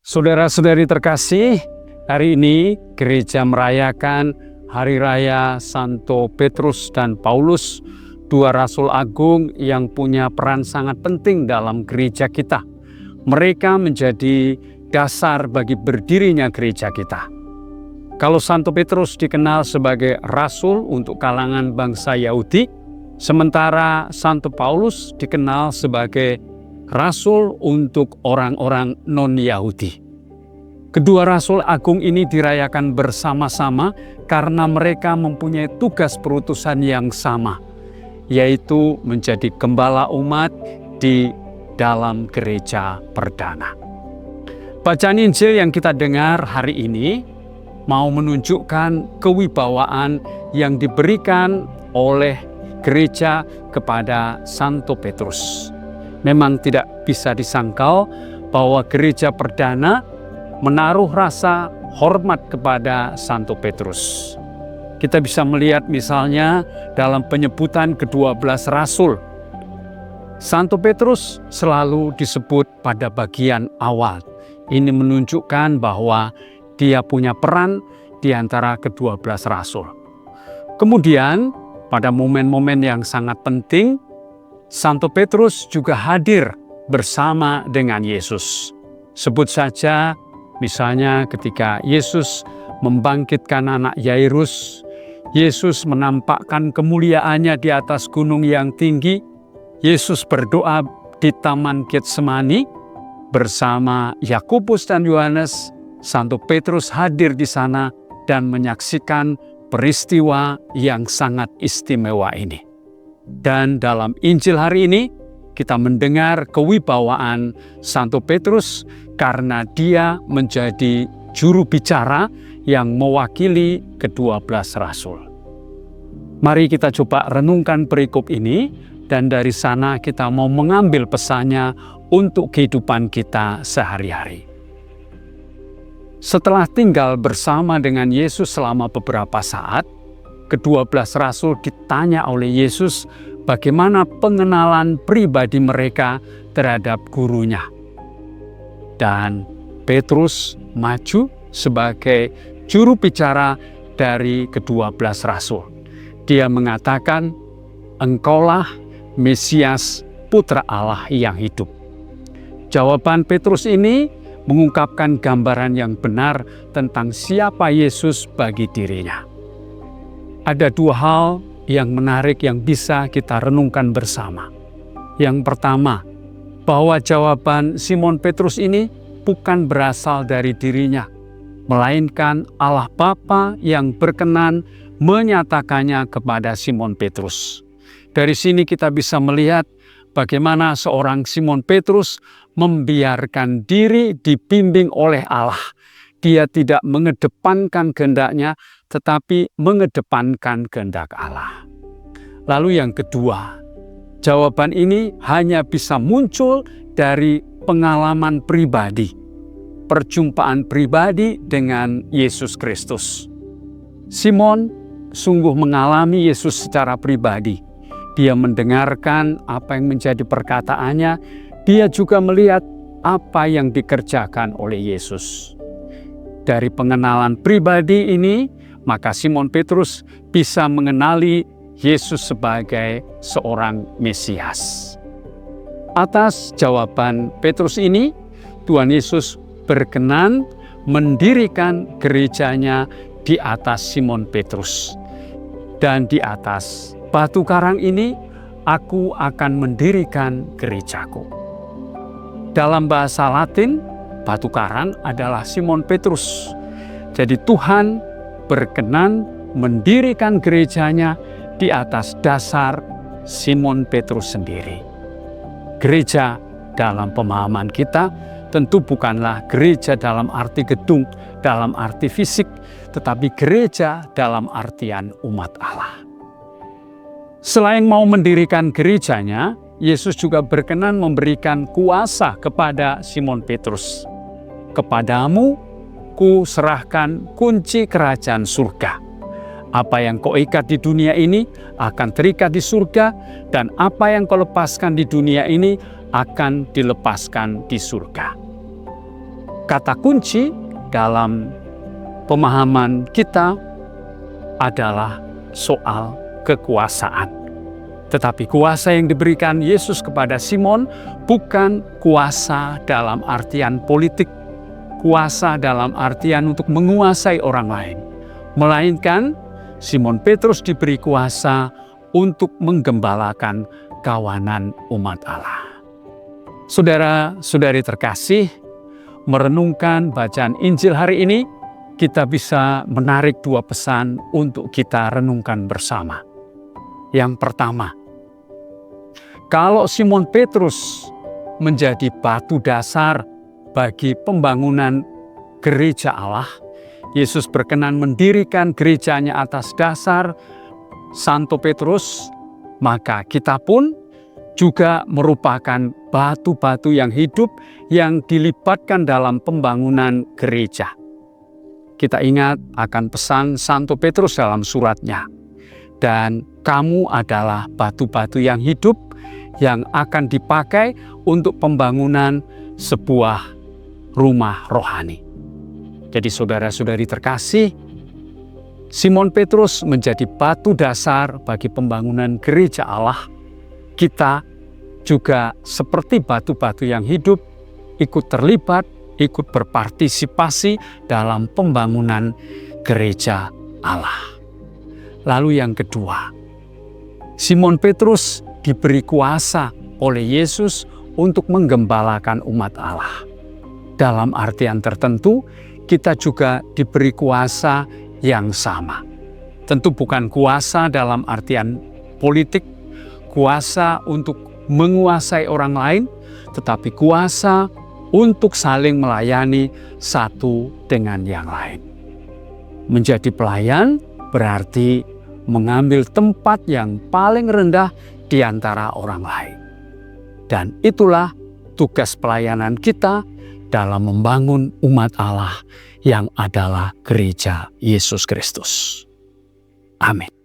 Saudara-saudari terkasih, hari ini gereja merayakan Hari Raya Santo Petrus dan Paulus, dua rasul agung yang punya peran sangat penting dalam gereja kita. Mereka menjadi dasar bagi berdirinya gereja kita. Kalau Santo Petrus dikenal sebagai rasul untuk kalangan bangsa Yahudi, sementara Santo Paulus dikenal sebagai rasul untuk orang-orang non-Yahudi. Kedua rasul agung ini dirayakan bersama-sama karena mereka mempunyai tugas perutusan yang sama, yaitu menjadi gembala umat di dalam gereja perdana. Bacaan Injil yang kita dengar hari ini mau menunjukkan kewibawaan yang diberikan oleh gereja kepada Santo Petrus. Memang tidak bisa disangkal bahwa gereja perdana menaruh rasa hormat kepada Santo Petrus. Kita bisa melihat misalnya dalam penyebutan ke-12 rasul. Santo Petrus selalu disebut pada bagian awal. Ini menunjukkan bahwa dia punya peran di antara ke-12 rasul. Kemudian pada momen-momen yang sangat penting, Santo Petrus juga hadir bersama dengan Yesus. Sebut saja misalnya ketika Yesus membangkitkan anak Yairus, Yesus menampakkan kemuliaannya di atas gunung yang tinggi, Yesus berdoa di Taman Getsemani bersama Yakobus dan Yohanes. Santo Petrus hadir di sana dan menyaksikan peristiwa yang sangat istimewa ini. Dan dalam Injil hari ini kita mendengar kewibawaan Santo Petrus karena dia menjadi juru bicara yang mewakili ke-12 rasul. Mari kita coba renungkan perikop ini dan dari sana kita mau mengambil pesannya untuk kehidupan kita sehari-hari. Setelah tinggal bersama dengan Yesus selama beberapa saat, ke-12 rasul ditanya oleh Yesus bagaimana pengenalan pribadi mereka terhadap gurunya. Dan Petrus maju sebagai juru bicara dari ke-12 rasul. Dia mengatakan, "Engkaulah Mesias, Putra Allah yang hidup." Jawaban Petrus ini mengungkapkan gambaran yang benar tentang siapa Yesus bagi dirinya. Ada dua hal yang menarik yang bisa kita renungkan bersama. Yang pertama, bahwa jawaban Simon Petrus ini bukan berasal dari dirinya, melainkan Allah Bapa yang berkenan menyatakannya kepada Simon Petrus. Dari sini kita bisa melihat bagaimana seorang Simon Petrus membiarkan diri dibimbing oleh Allah. Dia tidak mengedepankan kehendaknya, tetapi mengedepankan kehendak Allah. Lalu yang kedua, jawaban ini hanya bisa muncul dari pengalaman pribadi, perjumpaan pribadi dengan Yesus Kristus. Simon sungguh mengalami Yesus secara pribadi. Dia mendengarkan apa yang menjadi perkataannya, dia juga melihat apa yang dikerjakan oleh Yesus. Dari pengenalan pribadi ini, maka Simon Petrus bisa mengenali Yesus sebagai seorang Mesias. Atas jawaban Petrus ini, Tuhan Yesus berkenan mendirikan gerejanya di atas Simon Petrus. Dan di atas batu karang ini, aku akan mendirikan gerejaku. Dalam bahasa Latin, batu karang adalah Simon Petrus. Jadi Tuhan berkenan mendirikan gerejanya di atas dasar Simon Petrus sendiri. Gereja dalam pemahaman kita tentu bukanlah gereja dalam arti gedung, dalam arti fisik, tetapi gereja dalam artian umat Allah. Selain mau mendirikan gerejanya, Yesus juga berkenan memberikan kuasa kepada Simon Petrus. "Kepadamu ku serahkan kunci kerajaan surga. Apa yang kau ikat di dunia ini akan terikat di surga, dan apa yang kau lepaskan di dunia ini akan dilepaskan di surga." kata kunci dalam pemahaman kita adalah soal kekuasaan. Tetapi kuasa yang diberikan Yesus kepada Simon bukan kuasa dalam artian politik, kuasa dalam artian untuk menguasai orang lain, melainkan Simon Petrus diberi kuasa untuk menggembalakan kawanan umat Allah. Saudara-saudari terkasih, merenungkan bacaan Injil hari ini, kita bisa menarik dua pesan untuk kita renungkan bersama. Yang pertama, kalau Simon Petrus menjadi batu dasar bagi pembangunan gereja Allah, Yesus berkenan mendirikan gerejanya atas dasar Santo Petrus, maka kita pun juga merupakan batu-batu yang hidup yang dilibatkan dalam pembangunan gereja. Kita ingat akan pesan Santo Petrus dalam suratnya. Dan kamu adalah batu-batu yang hidup yang akan dipakai untuk pembangunan sebuah rumah rohani. Jadi saudara-saudari terkasih, Simon Petrus menjadi batu dasar bagi pembangunan gereja Allah. Kita juga seperti batu-batu yang hidup, ikut terlibat, ikut berpartisipasi dalam pembangunan gereja Allah. Lalu yang kedua, Simon Petrus diberi kuasa oleh Yesus untuk menggembalakan umat Allah. Dalam artian tertentu, kita juga diberi kuasa yang sama. Tentu bukan kuasa dalam artian politik, kuasa untuk menguasai orang lain, tetapi kuasa untuk saling melayani satu dengan yang lain. Menjadi pelayan berarti mengambil tempat yang paling rendah di antara orang lain. Dan itulah tugas pelayanan kita dalam membangun umat Allah yang adalah gereja Yesus Kristus. Amin.